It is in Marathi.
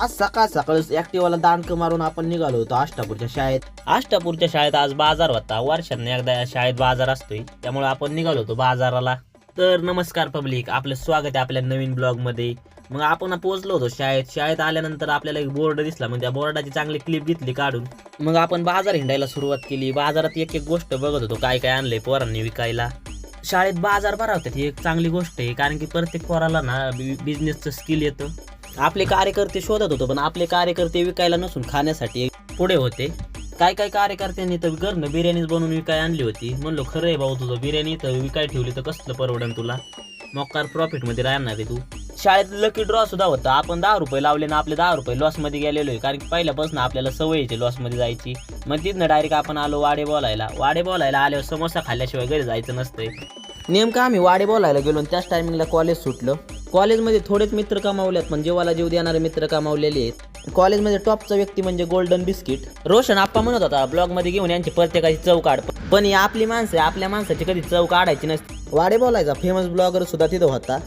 आज सकाळ सकाळच ऍक्टिव्हाला दांडक मारून आपण निघालो होतो आष्टापूरच्या शाळेत. आष्टापूरच्या शाळेत आज बाजार होता. वर्षांनी एकदा या शाळेत बाजार असतोय, त्यामुळे आपण निघालो होतो बाजाराला. तर नमस्कार पब्लिक, आपलं स्वागत आहे आपल्या नवीन ब्लॉग मध्ये. मग आपण पोहोचलो होतो शाळेत आल्यानंतर आपल्याला एक बोर्ड दिसला, म्हणजे त्या बोर्डाची चांगली क्लिप घेतली काढून. मग आपण बाजार हिंडायला सुरुवात केली. बाजारात एक एक गोष्ट बघत होतो, काय काय आणलंय पोरांनी विकायला. शाळेत बाजार भरवतात ही एक चांगली गोष्ट आहे, कारण की प्रत्येक पोराला ना बिझनेसचं स्किल येतं. आपले कार्यकर्ते शोधत होतो, पण आपले कार्यकर्ते विकायला नसून खाण्यासाठी पुढे होते. काय काय कार्यकर्त्यांनी तर घरनं बिर्याणीच बनवून विकाय आणली होती. म्हणलो खरं आहे भाऊ, तुझं बिर्याणी तर विकाय ठेवली तर कसलं परवडन तुला, मोकार प्रॉफिट मध्ये राहणार आहे तू. शाळेत लकी ड्रॉ सुद्धा होता. आपण 10 रुपये लावले ना, आपले 10 रुपये लॉस मध्ये गेलेलो आहे, कारण की पहिल्यापासून आपल्याला सवय यायची लॉस मध्ये जायची. मग तिथनं डायरेक्ट आपण आलो वाडे बोलायला आल्यावर समोसा खाल्ल्याशिवाय घरी जायचं नसतंय. नेमकं आम्ही वाडे बोलायला गेलो आणि त्याच टायमिंगला कॉलेज सुटलं. कॉलेजमध्ये थोडेच मित्र कमावलेत, पण जीवाला जीव देणारे मित्र कमावलेले आहेत. कॉलेजमध्ये टॉपचा व्यक्ती म्हणजे गोल्डन बिस्किट. रोशन आप्पा म्हणत होता ब्लॉग मध्ये घेऊन यांची प्रत्येकाची चव काढ, पण ही आपली माणसं, आपल्या माणसाची कधी चव काढायची नसते. वाडे बोलायचा फेमस ब्लॉगर सुद्धा तिथं होता.